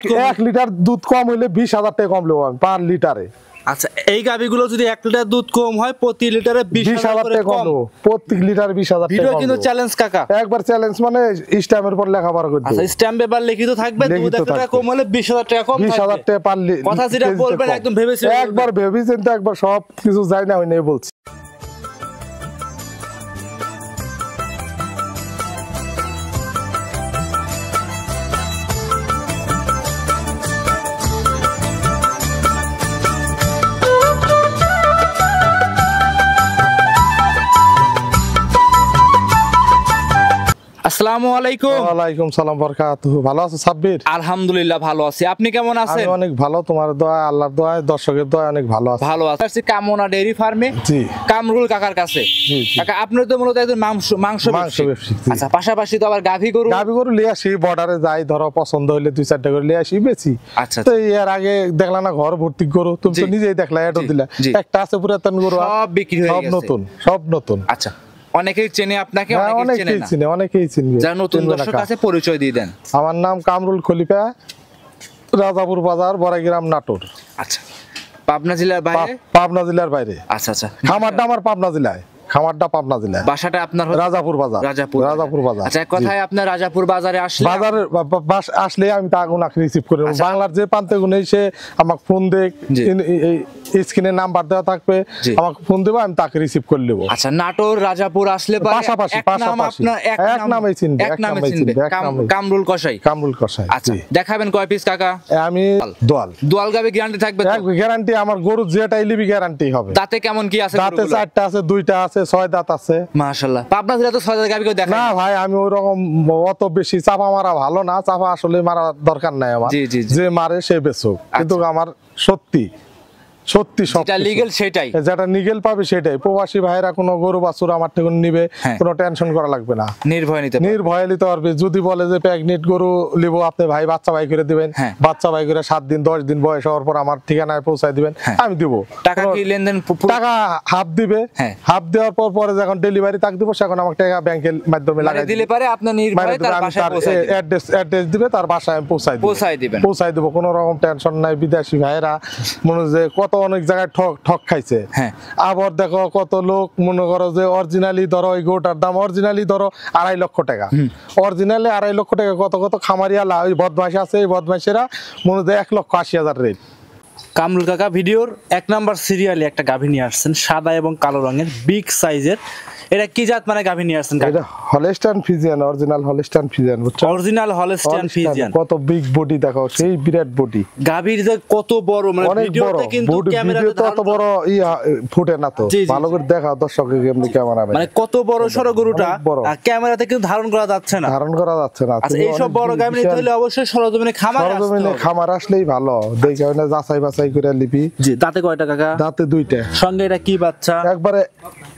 1 litre দুধ কম হইলে 20,000 টাকা কম লব আমি পার লিটারে। আচ্ছা এই গাবিগুলো যদি 1 লিটার দুধ কম হয় প্রতি লিটারে 20,000 করে কম লব, প্রতি লিটারে 20,000 টাকা। ভিডিও কিন্তু চ্যালেঞ্জ কাকা, একবার চ্যালেঞ্জ মানে স্ট্যাম্পের উপর লেখাপড়া করতে। আচ্ছা স্ট্যাম্পে বা লিখিত থাকবে দুধ 1 লিটার কম হলে 20,000 টাকা কম থাকবে। 20,000 টাকা পার লিটার। কথা যেটা বলবেন একদম ভেবেছেন, একবার ভেবেছেন তো, একবার সব কিছু যাই না হই নাই বলছি। আসসালামু আলাইকুম। ওয়ালাইকুম সালাম বারাকাতুহু। ভালো আছো সাব্বির? আলহামদুলিল্লাহ ভালো আছি, আপনি কেমন আছেন? আমি অনেক ভালো, তোমার দোয়া আল্লাহর দোয়া দর্শকের দোয়া অনেক ভালো আছি। ভালো আছি কামনা ডেইরি ফার্মে। জি কামরুল কাকার কাছে। জি কাকা আপনি তো মূলত একজন মাংস ব্যবসায়ী। আচ্ছা পাশাপাশি তো আবার গাভী গরু লিয়ে আসি, বর্ডারে যাই, ধরো পছন্দ হইলে 2-4টা করে লিয়ে আসি বেশি। আচ্ছা তো এর আগে দেখলা না ঘর ভর্তি গরু, তুমি তো নিজেই দেখলা, এটো দিলা একটা আছে পুরাতন গরু, সব বিক্রি হয়ে গেছে, সব নতুন। আচ্ছা অনেকেই চেনে আপনাকে, অনেকেই চিনে। যারা নতুন দর্শক আছে পরিচয় দিয়ে দেন। আমার নাম কামরুল খলিফা, রাজাপুর বাজার, বড়াইগ্রাম, নাটোর। আচ্ছা পাবনা জেলার বাইরে? পাবনা জেলার বাইরে। আচ্ছা আচ্ছা, খামারটা আমার পাবনা জেলায়, খামারটা পাবনা জেলায়, বাসাটা আপনার রাজাপুর বাজার। রাজাপুর বাজার। আচ্ছা কথায় আপনার রাজাপুর বাজারে আসলে আমি তা গুনাকে রিসিভ করে নেব। বাংলার যে প্রান্তে গুনে সে আমাকে ফোন দেখ, স্ক্রিনে নাম্বার দেওয়া থাকবে, আমাকে ফোন দেবো, আমি তাকে রিসিভ করে নেব। আচ্ছা নাটোর রাজাপুর আসলে পাশাপাশি এক নামেই চিনবে, কামরুল কসাই। কামরুল কসাই। আচ্ছা দেখাবেন কয় পিস কাকা? আমি দোয়াল গাবে গ্যারান্টি থাকবে? গ্যারান্টি আমার গরু যেটাই লিবি গ্যারান্টি হবে। দাঁতে কেমন কি আছে? দাঁতে 4টা আছে, 2টা আছে, 6 দাঁত আছে। মাশাআল্লাহ। পাবনা জেলা তো 6 দাঁত গাবি কেউ দেখে না ভাই, আমি ওরকম অত বেশি চাপা মারা ভালো না, চাপা আসলে মারা দরকার নাই আমার। যে মারে সে বেচুক, কিন্তু আমার সত্যি যেটা লিগ্যাল সেটাই, যেটা লিগ্যাল পাবে সেটাই। প্রবাসী ভাইরা কোনো গরু বাছুর আমার থেকে নিবে, কোনো টেনশন করা লাগবে না, নির্ভয়ে নিতে পারবে। যদি বলে যে প্রেগনেন্ট গরু নিব, আপনি ভাই বাচ্চা বাই করে দিবেন, বাচ্চা বাই করে 7 দিন 10 দিন বয়স হওয়ার পর আমার ঠিকানায় পৌঁছায় দিবেন, আমি দিব। টাকা কি লেনদেন? টাকা হাফ দিবে, হাফ দেওয়ার পর পরে যখন ডেলিভারি তাক দিব, সেখন আমাকে টাকা ব্যাংকের মাধ্যমে লাগাই দিলে পারে, আপনি নির্ভয়ে তার বাসায় পৌঁছায় অ্যাড্রেস দিবে, তার বাসায় আমি পৌঁছায় দিব। কোনো রকম টেনশন নাই। বিদেশি ভাইরা মনে যে কত অনেক জায়গায় ঠক খাইছে। আবার দেখো কত লোক মনে করো যে অরিজিনালি ধরো ওই গোটার দাম অরিজিনালি ধরো 2.5 লক্ষ টাকা, অরিজিনালি 2.5 লক্ষ টাকা। কত খামারিয়ালা ওই বদমাইশ আছে, এই বদমাইশেরা মনে হয় 1,80,000 রেট। কামরুল কাকা ভিডিওর 1 নাম্বার সিরিয়ালে একটা গাভী নিয়ে আসছেন, সাদা এবং কালো রঙের, বিগ সাইজের। এটা কি জাত মানে গাভী নিয়ে আসছেন? এটা Holstein Friesian, original Holstein Friesian, বুঝছো? Original Holstein Friesian. কত বিগ বডি দেখো, সেই বিরাট বডি। গাভীর যে কত বড়, মানে ভিডিওতে কিন্তু ক্যামেরাতে তত বড় ফুটে না তো, ভালো করে দেখাও দর্শককে কেমনে ক্যামেরা, মানে কত বড় সরো গরুটা ক্যামেরাতে কিন্তু ধারণ করা যাচ্ছে না। আচ্ছা এই সব বড় গাভী নিতে হলে অবশ্যই সরজমিনে খামার আসলেই ভালো, দেখে না যাচাই বাছাই করে লিপি। জি দাঁতে কয়টা কাকা? দাঁতে 2টা। সঙ্গে এটা কি বাচ্চা? একবারে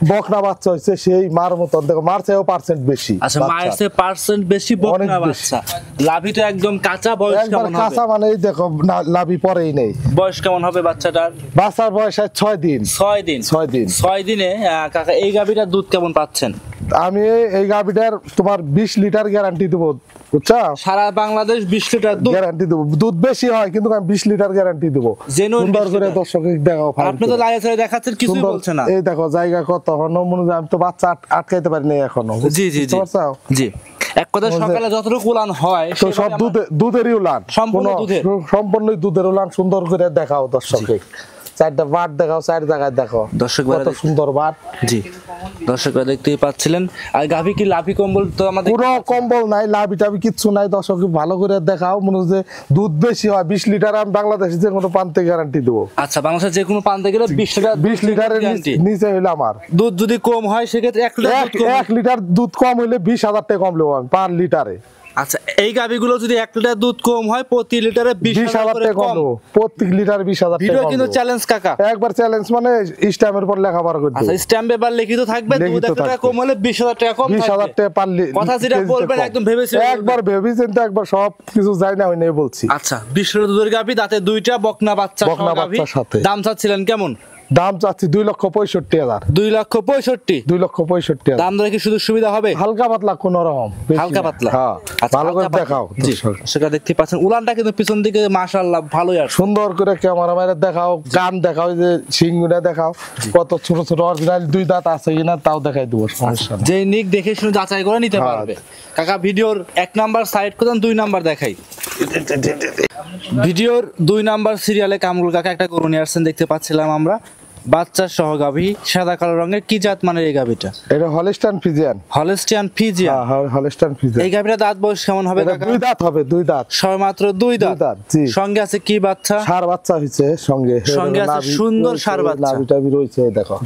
বকনা বাচ্চা হইছে, সেই মার মতন। দেখো মার চেয়েও পার্সেন্ট বেশি। আচ্ছা মার চেয়ে পার্সেন্ট বেশি বকনা বাচ্চা। লাভি তো একদম কাঁচা, বয়স কেমন হবে? কাঁচা মানে দেখো লাভি পরেই নেই। বয়স কেমন হবে বাচ্চাটার? বাচ্চার বয়স 6 দিন। 6 দিনে কাকা এই গাভীটার দুধ কেমন পাচ্ছেন? আমি এই গাভীটার তোমার 20 লিটার গ্যারান্টি দেব, বুঝছো? সারা বাংলাদেশ 20 লিটার দুধ গ্যারান্টি দেব। দুধ বেশি হয় কিন্তু আমি 20 লিটার গ্যারান্টি দেব। সুন্দর করে দর্শককে দেখাও। আপনি তো লাইভে ছেড়ে দেখাচ্ছেন, কিছুই বলছেন না। এই দেখো জায়গা কত, হনো মনে হয় আমি তো বাচ্চা আটকাইতে পারি না এখনো। জি এক কথা সকালে যতটুকু উলান হয় সব দুধেরই উলান, সম্পূর্ণই দুধের উলান। সুন্দর করে দেখাও দর্শককে, 4টা বাট দেখাও, 4 জায়গায় দেখো দর্শক, কত সুন্দর বাট। জি দর্শকরা দেখতেই পাচ্ছিলেন। আর গাভী কি লাভি কম্বল তো আমাদের পুরো কম্বল নাই, লাভি টাভি কিচ্ছু নাই। দর্শককে ভালো করে দেখাও, মনে হচ্ছে দুধ বেশি হয়। 20 লিটার আমি বাংলাদেশে যে কোনো প্রান্তে গ্যারান্টি দেবো। আচ্ছা বাংলাদেশে যে কোনো প্রান্তে গেলে 20 লিটারের নিচে হইলে আমার। দুধ যদি কম হয় সেক্ষেত্রে 1 লিটার দুধ কম হইলে 20,000 টাকা কম লব আমি পার লিটারে। আচ্ছা এই গাভীগুলো যদি 1 লিটার দুধ কম হয় প্রতি লিটারে 20,000 করে কম, প্রতি লিটারে 20,000 টাকা। ভিডিও কিন্তু চ্যালেঞ্জ কাকা, একবার চ্যালেঞ্জ মানে স্ট্যাম্পের উপর লেখাপড়া করতে। আচ্ছা স্ট্যাম্পে বা লিখিত থাকবে দুধ 1 লিটার কম হলে 20,000 টাকা কম থাকবে। 20,000 টাকা পার লিটার। কথা যেটা বলবেন একদম ভেবেছেন, একবার ভেবেছেন তো, একবার সব কিছু যাই না হই নাই বলছি। আচ্ছা 20 লিটার দুধের গাভী, দাঁতে 2টা, বকনা বাচ্চা সাথে। দাম চাচ্ছিলেন কেমন? দাম চাচ্ছি 2,65,000। 2,65,000। 2,65,000 দাম দরে কি শুধু সুবিধা হবে? হালকা পাতলা কোন রকম, হালকা পাতলা। হ্যাঁ, ভালো করে দেখাও। জি, সেটা দেখতে পাচ্ছেন উলানটা কিন্তু পিছন দিকে মাশাআল্লাহ ভালোই আছে। সুন্দর করে ক্যামেরা মেরে দেখাও, গান দেখাও, যে সিংগুলা দেখাও, কত ছোট ছোট অরিজিনাল 2 দাঁত আছে কিনা তাও দেখাই দেবো, সমস্যা নেই। যে নিক দেখে শুনে যাচাই করে নিতে পারবে। কাকা ভিডিওর 1 নাম্বার সাইড কোদান 2 নাম্বার দেখাই। ভিডিওর 2 নাম্বার সিরিয়ালে কামরুল কাকা একটা গরু নিয়ে আসছেন দেখতে পাচ্ছিলাম আমরা, বাচ্চা সহ গাভী, সাদা কালো রঙের। কি জাত মানের এই গাভীটা? এটা হলিস্টাইন ফ্রিজিয়ান। Holstein Friesian. হ্যাঁ, হলিস্টাইন ফ্রিজিয়ান। এই গাভীটা দাঁত বয়স কেমন হবে কাকা? 2 দাঁত হবে, 2 দাঁত। সবেমাত্র 2 দাঁত। জি। সঙ্গে আছে কি বাচ্চা? ষাঁড় বাচ্চা হইছে সঙ্গে। সঙ্গে আছে সুন্দর ষাঁড় বাচ্চা। নাভিটা বের হইছে দেখো।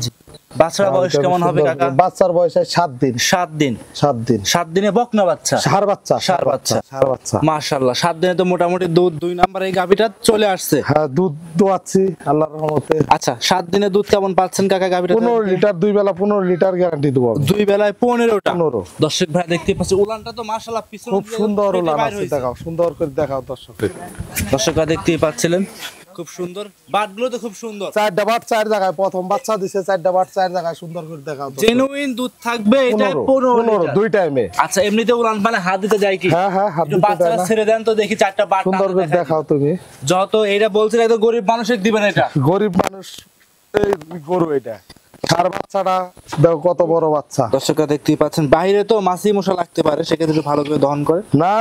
বাচ্চার বয়স কেমন হবে কাকা? বাচ্চার বয়স 7 দিন। 7 দিন। 7 দিন। 7 দিনে বকনা বাচ্চা। ষাঁড় বাচ্চা। ষাঁড় বাচ্চা। ষাঁড় বাচ্চা। মাশাআল্লাহ, 7 দিনে তো মোটামুটি দুধ 2 নাম্বার এই গাভীটা চলে আসছে। হ্যাঁ, দুধ দোয়াচ্ছি আল্লাহর রহমতে। আচ্ছা, 7 দিনে দুধ কেমন পাচ্ছেন কাকা গাভীটা? 15 লিটার, 2 বেলা 15 লিটার গ্যারান্টি দেবো। 2 বেলায় 15টা। 15। দর্শক ভাই দেখতে পাচ্ছেন উলানটা তো মাশাআল্লাহ পিছনে খুব সুন্দর উলান আছে, দেখাও, সুন্দর করে দেখাও দর্শকদের। দর্শকরা দেখতেই পাচ্ছিলেন, খুব সুন্দর। বাটগুলো তো খুব সুন্দর। 4টা বাট 4 জায়গায়, প্রথম বাচ্চা দিছে 4টা বাট 4 জায়গায়, সুন্দর করে দেখাও। জেনুইন দুধ থাকবে এটা 15 2 টাইমে। আচ্ছা, এমনিতে উলান মানে হাত দিতে যায় কি? হ্যাঁ, হাত একটু দিতে বাচ্চারা দেয় না। ছেড়ে দেন তো দেখি 4টা বাট সুন্দর করে দেখাও তুমি। যত এইটা বলছেন একদম গরিব মানুষের দিবেন এটা। গরিব মানুষ এই গরু, এটা ষাঁড় বাচ্চাটা দেখো কত বড় বাচ্চা। দর্শকরা দেখতেই পাচ্ছেন, বাইরে তো মাছি মশা লাগতে পারে, সেক্ষেত্রে একটু ভালো করে দহন করে। না,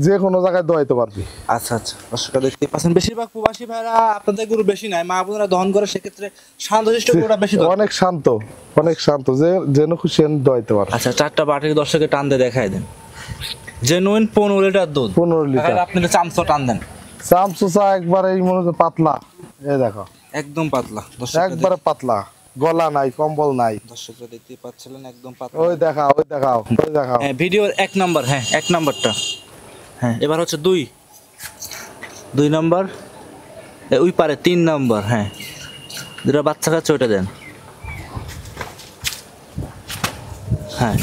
যে কোনো জায়গায় দোয়াইতে পারবি। আচ্ছা, দর্শকরা দেখতেই পাচ্ছেন, বেশিরভাগ প্রবাসী ভাইরা আপনাদের গরু বেশি নাই, মা বোনেরা দহন করে, সেক্ষেত্রে শান্তশিষ্ট গরুটা বেশি দরকার। অনেক শান্ত, অনেক শান্ত, যেন খুশি দোয়াইতে পারবে। আচ্ছা, 4টা বাটির দর্শকের টান দিয়ে দেখাই দেন। জেনুইন 15 লিটার দুধ। 15 লিটার। আপনি তো চামচা টান দেন। চামচুচা একবারে এই মনে হচ্ছে পাতলা, এই দেখো একদম পাতলা। একবারে পাতলা, গলা নাই, কম্বল নাই। দর্শকরা দেখতেই পাচ্ছিলেন একদম পাতলা। ওই দেখাও, ওই দেখাও, ওই দেখাও। হ্যাঁ, ভিডিওর 1 নাম্বার। হ্যাঁ, 1 নাম্বারটা। হ্যাঁ, এবার হচ্ছে 2 নাম্বার। ওই পারে 3 নাম্বার। হ্যাঁ, যেটা বাচ্চা কাছে ওইটা দেন। হ্যাঁ,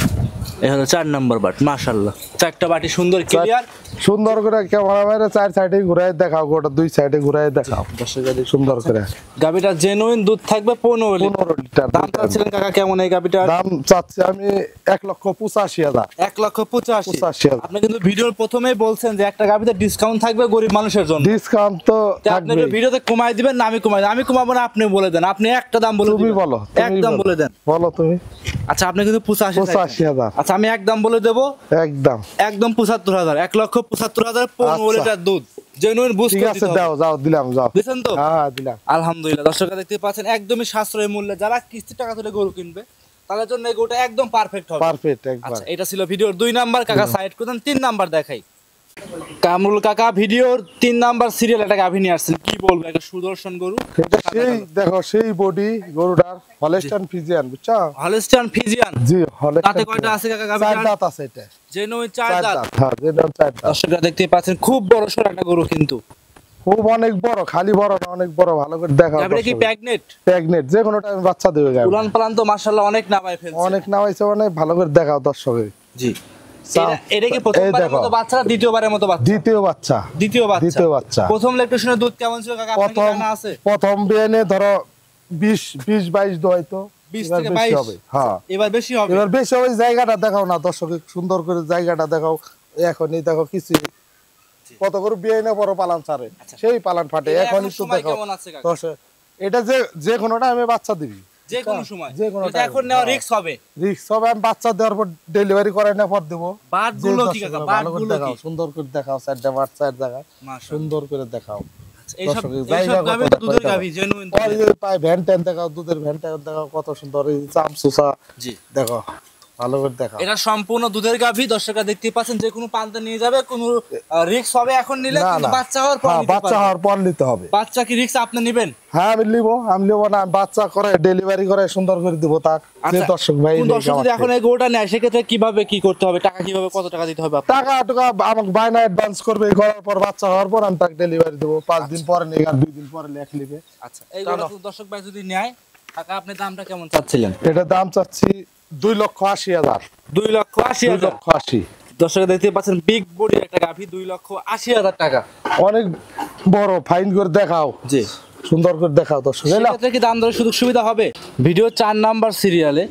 এই হলো 4 নাম্বার বাট। মাশাআল্লাহ, 4টা বাটি সুন্দর ক্লিয়ার। সুন্দর করে ক্যামেরা বাইরে 4 সাইডে ঘুরাই দেখাও, গোটা 2 সাইডে ঘুরাই দেখাও দর্শকদের সুন্দর করে। গাবিটা জেনুইন দুধ থাকবে 15 লিটার। দাম চাচ্ছিলেন কাকা কেমন এই গাবিটার? দাম চাচ্ছি আমি 1,85,000। 1,85,000। আপনি কিন্তু ভিডিওর প্রথমেই বলছেন যে একটা গাবিতে ডিসকাউন্ট থাকবে গরিব মানুষের জন্য। ডিসকাউন্ট তো আপনি থাকবে। ভিডিওতে কমাই দিবেন না আমি কমাই দেব? আমি কমাবো না, আপনি বলে দেন। আপনি একটা দাম বলে দিবেন। তুমি বলো, একদম বলে দেন। বলো তুমি। আচ্ছা, আপনি কিন্তু 85,000। আচ্ছা, আমি একদম বলে দেব। একদম 75,000। 1,75,000 15 লিটার দুধ। জেনুইন বুঝতে ঠিক আছে, দাও যাও, দিলাম, যাও। দিছেন তো? হ্যাঁ, দিলাম। আলহামদুলিল্লাহ। দর্শকরা দেখতে পাচ্ছেন একদমই সাশ্রয়ী মূল্যে যারা কিস্তি টাকা তুলে গরু কিনবে তাদের জন্য এই গরুটা একদম পারফেক্ট হবে। পারফেক্ট একবার। আচ্ছা, এটা ছিল ভিডিওর 2 নাম্বার। কাকা সাইড করতেন, 3 নাম্বার দেখাই। কামরুল কাকা ভিডিওর 3 নাম্বার সিরিয়াল একটা গাভী নিয়ে আসছেন, কি বলবো, একটা সুদর্শন গরু। এটা সেই দেখো, সেই বডি গরুটার হলিস্টাইন ফ্রিজিয়ান, বুঝছো? Holstein Friesian. জি, হলিস্টাইন। তাতে কয়টা আছে কাকা গাভীটার? 4 দাঁত আছে এটা। জেনুইন 4 দাঁত। হ্যাঁ, জেনুইন 4 দাঁত। দর্শকরা দেখতে পাচ্ছেন খুব বড় সর একটা গরু, কিন্তু খুব অনেক বড়, খালি বড় না, অনেক বড়। ভালো করে দেখাও। গাভীটা কি প্রেগনেন্ট? প্রেগনেন্ট, যে কোনো টাইমে বাচ্চা দেবে গাভী। উলান পালান তো মাশাআল্লাহ অনেক নামায় ফেলছে। অনেক নামাইছে, অনেক ভালো করে দেখাও দর্শকে। জি, এটা কি প্রথমবারের মতো বাচ্চা, দ্বিতীয়বারের মতো বাচ্চা? দ্বিতীয় বাচ্চা। দ্বিতীয় বাচ্চা। প্রথম ল্যাকটেশনের দুধ কেমন ছিল কাকা, আপনার কি জানা আছে? প্রথম বিয়ানে ধরো 20-22 দোয়াইতো। 20 থেকে 22 হবে। হ্যাঁ, এবার বেশি হবে। এবার বেশি হবে। জায়গাটা দেখাও না দর্শকে, সুন্দর করে জায়গাটা দেখাও। এখনই দেখো কিছু কত করে বিয়ানে বড় পালান ছাড়ে, সেই পালান ফাটে। এখন একটু দেখো দর্শক, এটা যে কোনো টাইমে বাচ্চা দিবি, যে কোনো সময়। যে কোনো এটা এখন নেওয়া রিস্ক হবে। রিস্ক হবে। আমি বাচ্চা দেওয়ার পর ডেলিভারি করাই না পর দেবো। বাটগুলো কি কাকা, বাটগুলো কি? সুন্দর করে দেখাও, 4টা বাট 4 জায়গায় সুন্দর করে দেখাও। এই সব গাভী তো দুধের গাভী, জেনুইন। আর এই পায় ভ্যান ট্যান দেখাও, দুধের ভ্যান ট্যান দেখাও, কত সুন্দর। এই চামচুচা জি দেখো, ভালো করে দেখাও। এটা সম্পূর্ণ দুধের গাভী। দর্শকরা দেখতে পাচ্ছেন, যে কোনো প্রান্তে নিয়ে যাবে, কোনো রিস্ক হবে এখন নিলে, কিন্তু বাচ্চা হওয়ার পর নিতে পারবে। বাচ্চা হওয়ার পর নিতে হবে। বাচ্চা কি রিস্ক আপনি নেবেন? হ্যাঁ, আমি নিব না। বাচ্চা করে ডেলিভারি করে সুন্দর করে দিব। তার যে দর্শক ভাই, দর্শক যদি এখন এই গরুটা নেয়, সেক্ষেত্রে কিভাবে কি করতে হবে? টাকা কিভাবে, কত টাকা দিতে হবে? টাকা আমাকে বায়না অ্যাডভান্স করবে, করার পর বাচ্চা হওয়ার পর আমি তাকে ডেলিভারি দেবো। 5 দিন পরে নিয়ে, আর 2 দিন পরে লেখ নিবে। আচ্ছা, এই গরুটা দর্শক ভাই যদি নেয়, কাকা আপনি দামটা কেমন চাচ্ছিলেন? এটা দাম চাচ্ছি 2,80,000। 2,80,000। দর্শক দেখতে পাচ্ছেন বিগ বডির একটা গাভী, 2,80,000 টাকা। অনেক বড়, ফাইন করে দেখাও। জি, সুন্দর করে দেখাও দর্শক। সেক্ষেত্রে কি দাম দরের সুযোগ সুবিধা হবে? ভিডিও 4 নাম্বার সিরিয়ালে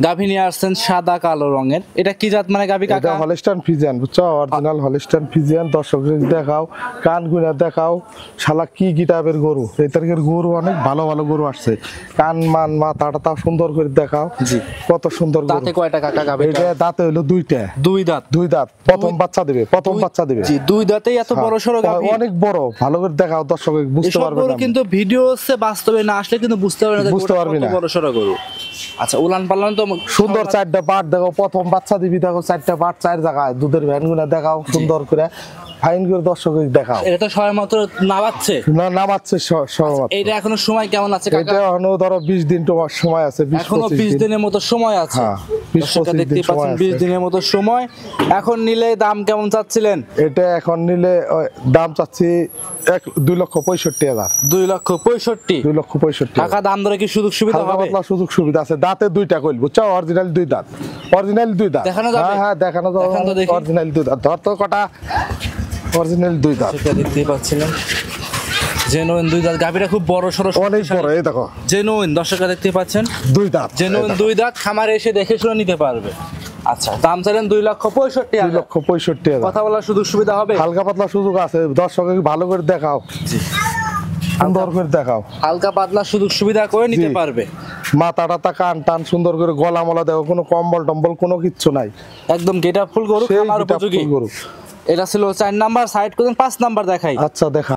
গাভী নিয়ে আসছেন সাদা কালো রঙের, এটা কি জাত মানে গাভী কাকা? এটা হলিস্টাইন ফ্রিজিয়ান, বুঝছো? Original Holstein Friesian. দর্শকদের দেখাও, কান গুনা দেখাও, শালা কি গিটাবের গরু। এই তারিখের গরু অনেক ভালো ভালো গরু আসছে, কান মান মাথাটা তা সুন্দর করে দেখাও। জি, কত সুন্দর গরু। দাঁতে কয়টা কাকা গাভী? এটা দাঁতে হলো দুইটা। দুই দাঁত। দুই দাঁত, প্রথম বাচ্চা দিবে, প্রথম বাচ্চা দিবে। জি, দুই দাঁতেই এত বড় সরো গাভী, অনেক বড়। ভালো করে দেখাও দর্শক, বুঝতে পারবে না কিন্তু ভিডিও হচ্ছে, বাস্তবে না আসলে কিন্তু বুঝতে পারবে না, বুঝতে পারবে না বড় সরো গরু। আচ্ছা, উলান পালান তো সুন্দর, 4টা পাট দেখো, প্রথম বাচ্চা দিবি দেখো, 4টা পাট 4 জায়গায়, দুধের ভ্যান গুলা দেখাও সুন্দর করে, ফাইন করে দর্শক দেখাও। এটা তো সময় মাত্র নামাচ্ছে, না নামাচ্ছে সমাজ। এটা এখনো সময় কেমন আছে কাকা? এটা এখনো ধরো 20 দিন তোমার সময় আছে, এখনো 20 দিনের মতো সময় আছে। হ্যাঁ, 20-25 দিন সময় আছে। 20 দিনের মতো সময়। এখন নিলে দাম কেমন চাচ্ছিলেন? এটা এখন নিলে দাম চাচ্ছি 2,65,000। 2,65,000। 2,65,000 টাকা দাম ধরে কি সুযোগ সুবিধা হালকা হবে? পাতলা সুযোগ সুবিধা আছে। দাঁতে দুইটা কইল, বুঝছো? অরিজিনাল 2 দাঁত, অরিজিনাল 2 দাঁত দেখানো যাবে? হ্যাঁ হ্যাঁ, দেখানো যাবে। অরিজিনাল 2 দাঁত। ধর তো কটা অরিজিনাল 2 দাঁত। সেটা দেখতেই পাচ্ছিলেন, জেনুইন 2 দাঁত। গাভীটা খুব বড় সরো, অনেক বড়। এই দেখো জেনুইন, দর্শকরা দেখতে পাচ্ছেন 2 দাঁত, জেনুইন 2 দাঁত। খামারে এসে দেখে শুনে নিতে পারবে। আচ্ছা, দাম চাইলেন 2,65,000। 2,65,000। কথা বলার সুযোগ সুবিধা হবে? হালকা পাতলা সুযোগ আছে। দর্শককে ভালো করে দেখাও, জি, সুন্দর করে দেখাও। হালকা পাতলা সুযোগ সুবিধা করে নিতে পারবে। মাথা টাতা কান টান সুন্দর করে, গলা মলা দেখো, কোনো কম্বল টম্বল কোনো কিচ্ছু নাই, একদম গেটা ফুল গরু, সেই খামার গেটআপ উপযোগী ফুল গরু। এটা ছিল 4 নাম্বার। সাইড করেন, 5 নাম্বার দেখাই। আচ্ছা দেখা।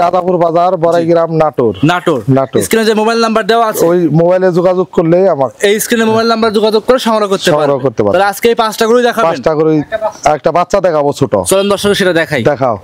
রাধাপুর বাজার, বড়াইগ্রাম, নাটোর। নাটোর। নাটোর। স্ক্রিনে যে মোবাইল নাম্বার দেওয়া আছে, ওই মোবাইলে যোগাযোগ করলেই আমার, এই স্ক্রিনে মোবাইল নাম্বার যোগাযোগ করে সংগ্রহ করতে পারবে। তাহলে আজকে এই 5টা গরুই দেখাবেন? 5টা করে একটা বাচ্চা দেখাবো ছোট। চলেন দর্শক সেটা দেখাই। দেখাও।